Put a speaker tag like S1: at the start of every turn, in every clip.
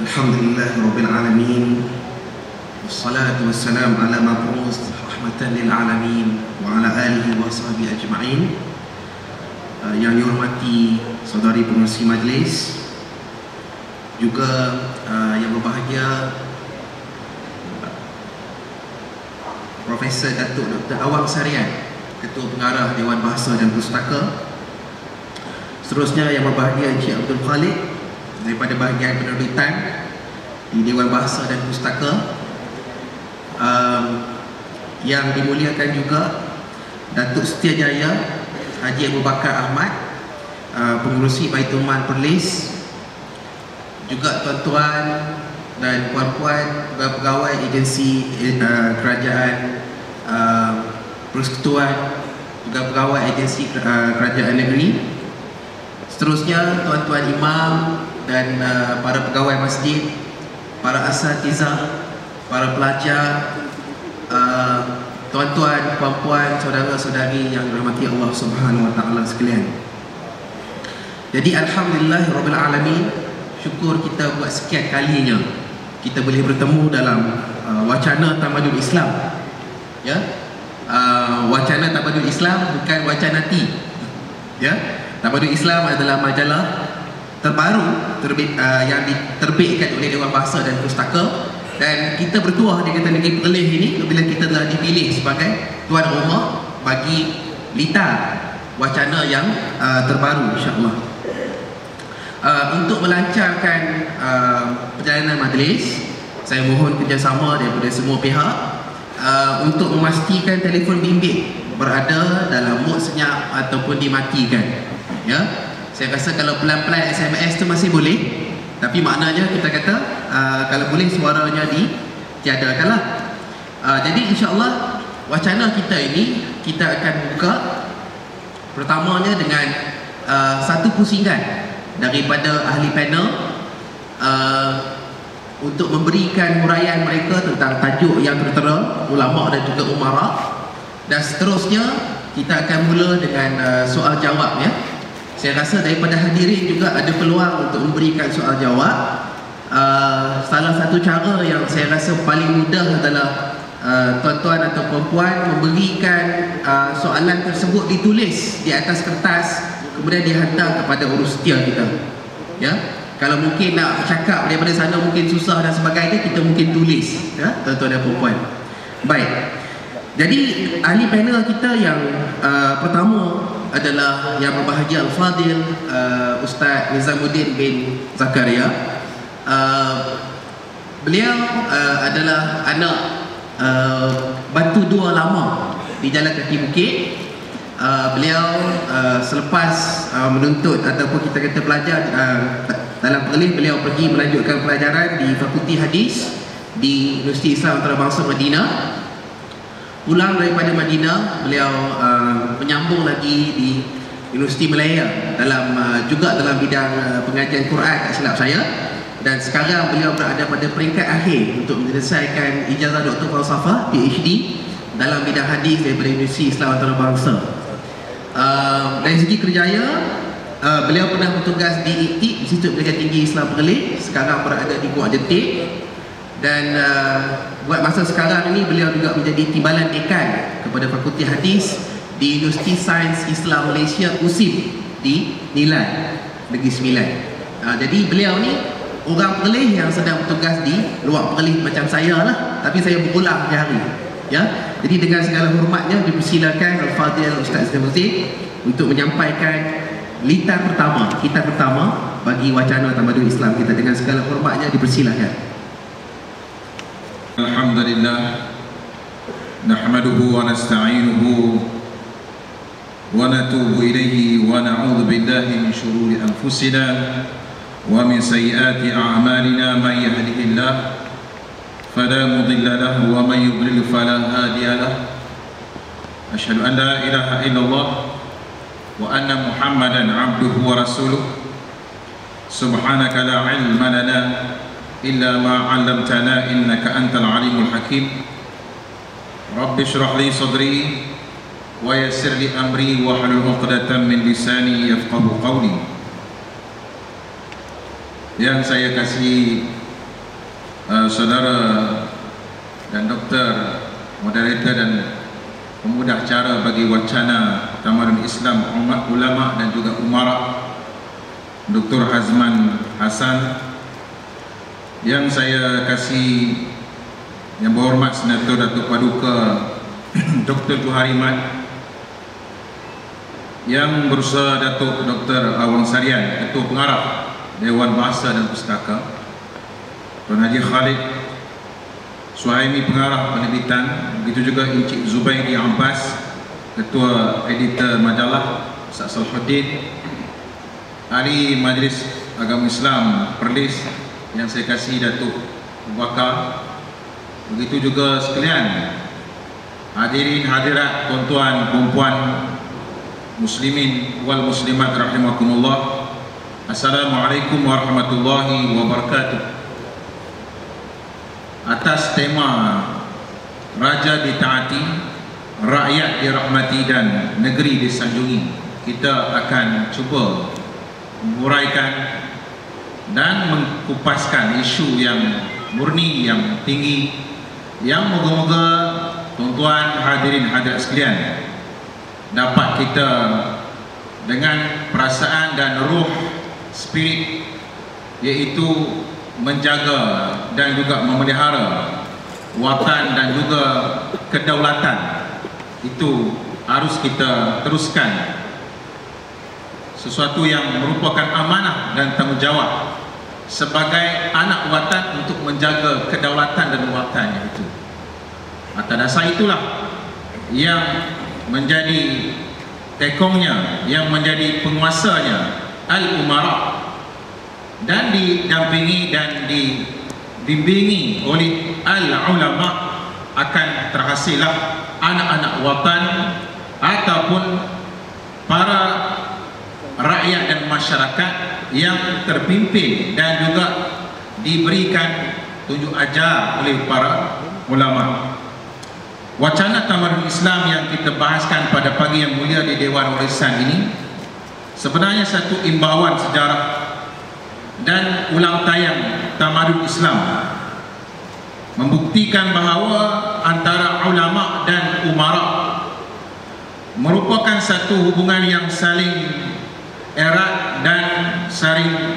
S1: Alhamdulillah Rabbil Alamin. Wassalatu wassalamu ala mab'us rahmatan lil alamin wa ala alihi wa sahbihi ajma'in. Yang dihormati saudari pengerusi majlis, juga yang berbahagia Profesor Datuk Dr. Awang Sarian, Ketua Pengarah Dewan Bahasa dan Pustaka. Seterusnya yang berbahagia Encik Abdul Khalid daripada bahagian penerbitan di Dewan Bahasa dan Pustaka. Yang dimuliakan juga Datuk Setiajaya Haji Abu Bakar Ahmad, pengerusi Baitul Mal Perlis, juga tuan-tuan dan puan-puan pegawai agensi kerajaan persekutuan, juga pegawai agensi kerajaan negeri. Seterusnya tuan-tuan imam dan para pegawai masjid, para asatizah, para pelajar, tuan-tuan, puan-puan, saudara-saudari yang dirahmati Allah Subhanahu wa taala sekalian. Jadi alhamdulillah Rabbil Alamin, syukur kita buat sekian kalinya kita boleh bertemu dalam wacana Tamadun Islam. Ya. Wacana Tamadun Islam bukan wacana T. Ya. Tamadun Islam adalah majalah terbaru yang diterbitkan oleh Dewan Bahasa dan Pustaka, dan kita bertuah di Ketua Negeri Perlis ini bila kita telah dipilih sebagai tuan rumah bagi litar wacana yang terbaru, insya-Allah. Untuk melancarkan perjalanan majlis, saya mohon kerjasama daripada semua pihak untuk memastikan telefon bimbit berada dalam mod senyap ataupun dimatikan. Ya. Saya rasa kalau pelan-pelan SMS tu masih boleh, tapi maknanya kita kata kalau boleh suaranya ditiadakanlah. Jadi insya-Allah wacana kita ini kita akan buka pertamanya dengan satu pusingan daripada ahli panel untuk memberikan huraian mereka tentang tajuk yang tertera, ulama dan juga umara. Dan seterusnya kita akan mula dengan soal jawab, ya. Saya rasa daripada hadirin juga ada peluang untuk memberikan soal jawab. Salah satu cara yang saya rasa paling mudah adalah tuan-tuan atau puan-puan memberikan soalan tersebut ditulis di atas kertas, kemudian dihantar kepada urus setia kita. Ya, kalau mungkin nak cakap daripada sana mungkin susah dan sebagainya, kita mungkin tulis, ya, tuan-tuan dan puan-puan. Baik. Jadi ahli panel kita yang pertama adalah yang berbahagia Al-Fadil Ustaz Nizamuddin bin Zakaria. Beliau adalah anak batu dua lama di Jalan Kaki Bukit. Beliau selepas menuntut ataupun kita kata belajar dalam Perlis, beliau pergi melanjutkan pelajaran di Fakulti Hadis di Universiti Islam Antarabangsa Madinah. Pulang daripada Madinah, beliau menyambung lagi di Universiti Malaya juga dalam bidang pengajian Quran, tak silap saya. Dan sekarang beliau berada pada peringkat akhir untuk menyelesaikan ijazah Doktor Falsafah PhD dalam bidang hadis daripada Universiti Islam Antarabangsa. Dari segi kerjaya, beliau pernah bertugas di ITIB, Institut Pendidikan Tinggi Islam Perlis, sekarang berada di Kuala Jentik. Dan buat masa sekarang ini beliau juga menjadi timbalan dekan kepada Fakulti Hadis di Universiti Sains Islam Malaysia USIM di Nilan, Negeri Sembilan. Jadi beliau ni orang Perlis yang sedang bertugas di luar Perlis macam saya lah, tapi saya berulang hari. Ya, jadi dengan segala hormatnya dipersilakan Al-Fadil Ustaz Nizamuddin untuk menyampaikan litar pertama, kitab pertama bagi wacana Tamadun Islam kita. Dengan segala hormatnya dipersilakan.
S2: Alhamdulillah, nahmaduhu wa nasta'inuhu wa natubu ilayhi wa na'udzu billahi min shururi anfusina wa min sayyiati a'malina. Man yahdihillahu fala mudilla lahu wa man yudlil fala hadiya lahu. Asyhadu an la ilaha illallah wa anna Muhammadan 'abduhu wa rasuluh. Subhanaka la 'ilma lana illa ma 'allamtana innaka antal alimul hakim. Rabbi shrah li sadri wa yassir li amri wa hlul 'uqdatam min lisani yafqahu qawli. Yang saya kasih saudara dan doktor, moderator dan pemudah cara bagi wacana Tamadun Islam, ulama dan juga umara, Dr. Hazman Hasan, yang saya kasih yang berhormat Senator Datuk Paduka Dr. Johari Mat, yang berusaha Datuk Dr. Awang Sarian, Ketua Pengarah Dewan Bahasa dan Pustaka, Tuan Haji Khalid Suhaimi, Pengarah Penerbitan, begitu juga Encik Zubairi Abbas, Ketua Editor Majalah, Ustaz Salahuddin, Ahli Majlis Agama Islam Perlis yang saya kasih Datuk Abu Bakar, begitu juga sekalian hadirin hadirat, tuan-tuan, puan-puan, muslimin wal muslimat rahimakumullah. Assalamualaikum warahmatullahi wabarakatuh. Atas tema Raja ditaati, rakyat dirahmati dan negeri disanjungi, kita akan cuba menguraikan dan mengkupaskan isu yang murni, yang tinggi, yang moga-moga tuan-tuan hadirin hadirat sekalian dapat kita dengan perasaan dan ruh, spirit, iaitu menjaga dan juga memelihara watan dan juga kedaulatan. Itu harus kita teruskan, sesuatu yang merupakan amanah dan tanggungjawab sebagai anak watan untuk menjaga kedaulatan dan watannya itu. Atas dasar itulah yang menjadi tekongnya, yang menjadi penguasanya al-umara, dan didampingi dan dibimbingi oleh al-ulama, akan terhasillah anak-anak watan ataupun para rakyat dan masyarakat yang terpimpin dan juga diberikan tunjuk ajar oleh para ulama. Wacana Tamadun Islam yang kita bahaskan pada pagi yang mulia di Dewan Warisan ini sebenarnya satu imbauan sejarah dan ulang tayang Tamadun Islam, membuktikan bahawa antara ulama dan umara merupakan satu hubungan yang saling erat dan saling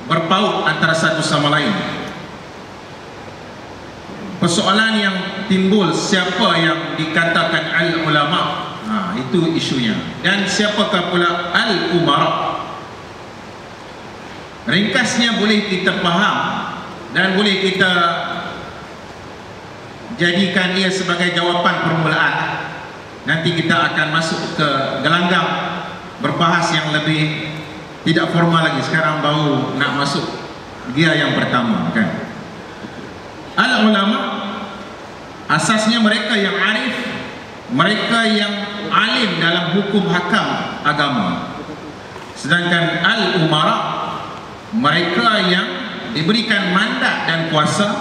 S2: berpaut antara satu sama lain. Persoalan yang timbul, siapa yang dikatakan al-ulama, itu isunya, dan siapakah pula al-umara. Ringkasnya boleh kita faham dan boleh kita jadikan ia sebagai jawapan permulaan. Nanti kita akan masuk ke gelanggang berbahas yang lebih tidak formal lagi. Sekarang baru nak masuk gear yang pertama, kan? Al-ulama asasnya mereka yang arif, mereka yang alim dalam hukum hakam agama. Sedangkan al-umara, mereka yang diberikan mandat dan kuasa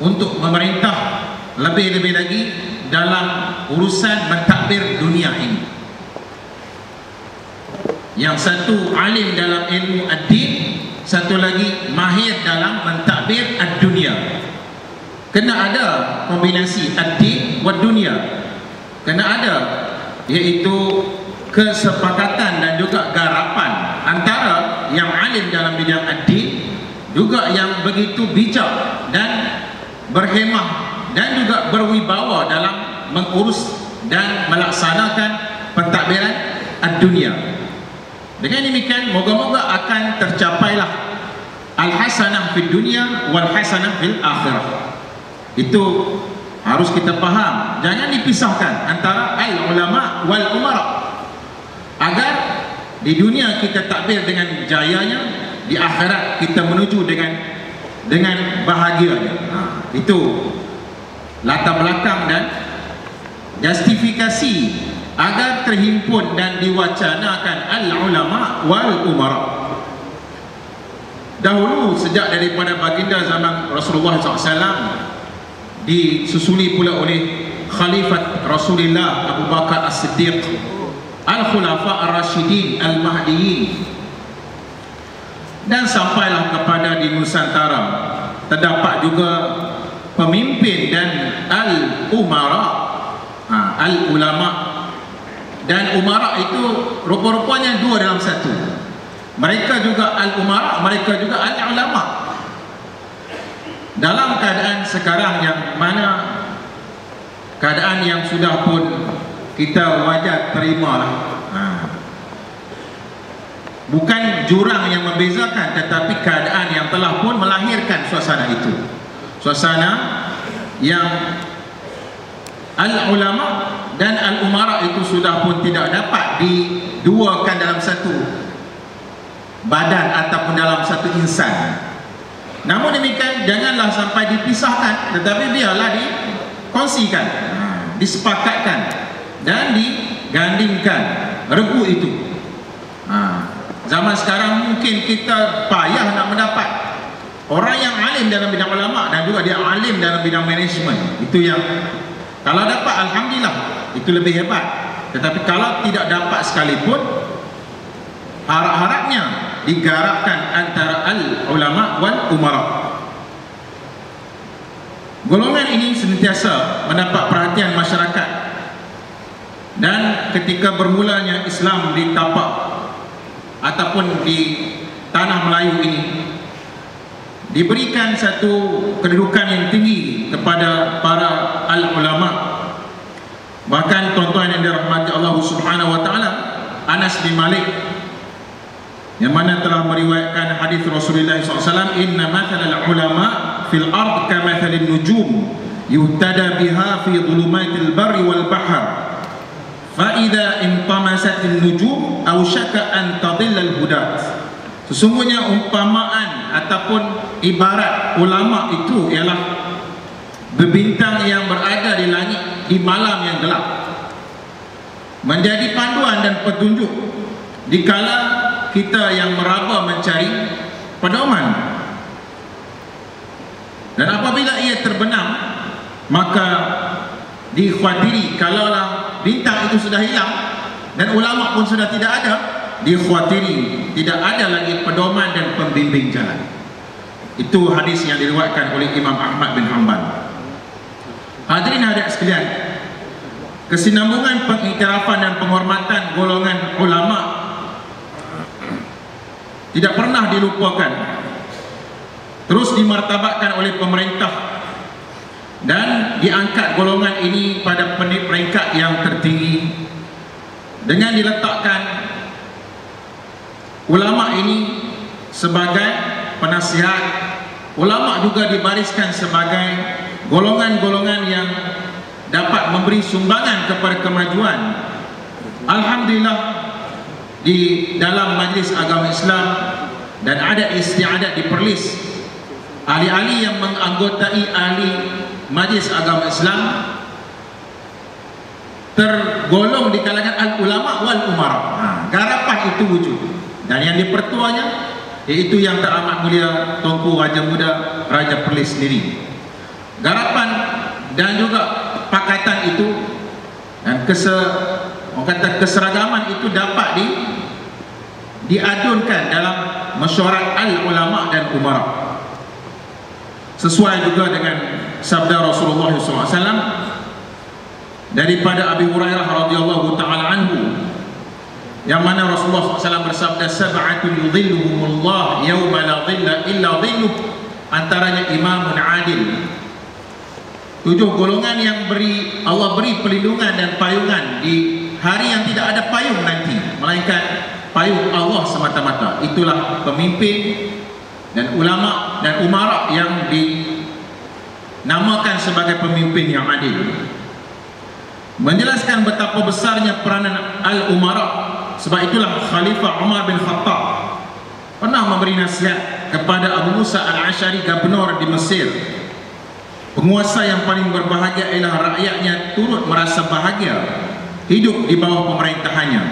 S2: untuk memerintah lebih-lebih lagi dalam urusan mentadbir dunia ini. Yang satu alim dalam ilmu ad-din, satu lagi mahir dalam mentadbir ad-dunia. Kena ada kombinasi ad-din wa dunia, kena ada, iaitu kesepakatan dan juga garapan antara yang alim dalam bidang ad-din juga yang begitu bijak dan berhemah dan juga berwibawa dalam mengurus dan melaksanakan pentadbiran ad-dunia. Dengan demikian moga-moga akan tercapailah al-hasanah fid dunya wal hasanah fil akhirah. Itu harus kita faham, jangan dipisahkan antara al-ulama wal umara, agar di dunia kita takbir dengan jayanya, di akhirat kita menuju dengan bahagianya. Itu latar belakang dan justifikasi agar terhimpun dan diwacanakan al-ulama wal umara. Dahulu sejak daripada baginda zaman Rasulullah SAW, disusuli pula oleh Khalifat Rasulullah Abu Bakar As-Siddiq, Al-Khulafa Ar-Rashidin Al-Mahdiyin, dan sampailah kepada di Nusantara terdapat juga pemimpin dan al-umara, al-ulama dan umara itu rupa-rupanya dua dalam satu. Mereka juga al-umara, mereka juga al-ulama. Dalam keadaan sekarang yang mana keadaan yang sudah pun kita wajar terimalah, bukan jurang yang membezakan, tetapi keadaan yang telah pun melahirkan suasana itu, suasana yang al-ulama dan al-umara itu sudah pun tidak dapat diduakan dalam satu badan ataupun dalam satu insan. Namun demikian, janganlah sampai dipisahkan, tetapi biarlah dikongsikan, disepakatkan dan digandingkan regu itu. Zaman sekarang mungkin kita payah nak mendapat orang yang alim dalam bidang ulama dan juga dia alim dalam bidang manajemen. Itu yang kalau dapat, alhamdulillah, itu lebih hebat. Tetapi kalau tidak dapat sekalipun, harap-harapnya digarapkan antara al-ulama wal umara. Golongan ini senantiasa mendapat perhatian masyarakat, dan ketika bermulanya Islam di tapak ataupun di tanah Melayu ini, diberikan satu kedudukan yang tinggi kepada para al-ulama. Bahkan tuan-tuan yang dirahmati Allah Subhanahu wa taala, Anas bin Malik yang mana telah meriwayatkan hadis Rasulullah SAW, inna mathalal ulama fil ard kamathalin nujum yuhtada biha fi dhulumatil barri wal bahr fa idza intamasatin nujum awshaka an tadillal hudat. Sesungguhnya umpamaan ataupun ibarat ulama itu ialah berbintang yang berada di langit di malam yang gelap, menjadi panduan dan petunjuk dikala kita yang meraba mencari pedoman. Dan apabila ia terbenam, maka dikhawatiri kalaulah bintang itu sudah hilang dan ulama pun sudah tidak ada, dikhawatiri tidak ada lagi pedoman dan pembimbing jalan. Itu hadis yang diriwayatkan oleh Imam Ahmad bin Hanbal. Hadirin hadirat sekalian, kesinambungan pengiktirafan dan penghormatan golongan ulama tidak pernah dilupakan, terus dimartabatkan oleh pemerintah dan diangkat golongan ini pada peringkat yang tertinggi dengan diletakkan ulama ini sebagai penasihat. Ulama juga dibariskan sebagai golongan-golongan yang dapat memberi sumbangan kepada kemajuan. Alhamdulillah, di dalam Majlis Agama Islam dan ada istiadat di Perlis, ahli-ahli yang menganggotai ahli Majlis Agama Islam tergolong di kalangan al-ulama wal umara. Garapan itu wujud, dan yang dipertuanya iaitu yang teramat mulia Tuanku Raja Muda Raja Perlis sendiri. Garapan dan juga pakatan itu dan keseragaman itu dapat diadunkan dalam mesyuarat al-ulama dan umara, sesuai juga dengan sabda Rasulullah SAW daripada Abi Hurairah radhiyallahu taala anhu, yang mana Rasulullah SAW bersabda, sab'atun yudhilluhumullah yawma la dhilla illa dhilluh, antaranya imamun adil. 7 golongan yang Allah beri perlindungan dan payungan di hari yang tidak ada payung nanti, melainkan payung Allah semata-mata. Itulah pemimpin dan ulama dan umara yang dinamakan sebagai pemimpin yang adil. Menjelaskan betapa besarnya peranan al-umara, sebab itulah Khalifah Umar bin Khattab pernah memberi nasihat kepada Abu Musa al-Ash'ari, gubernur di Mesir. Penguasa yang paling berbahagia ialah rakyatnya turut merasa bahagia hidup di bawah pemerintahannya,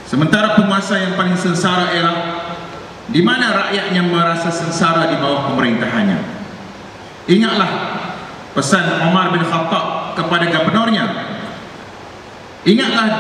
S2: sementara penguasa yang paling sengsara ialah di mana rakyatnya merasa sengsara di bawah pemerintahannya. Ingatlah pesan Umar bin Khattab kepada gubernurnya, ingatlah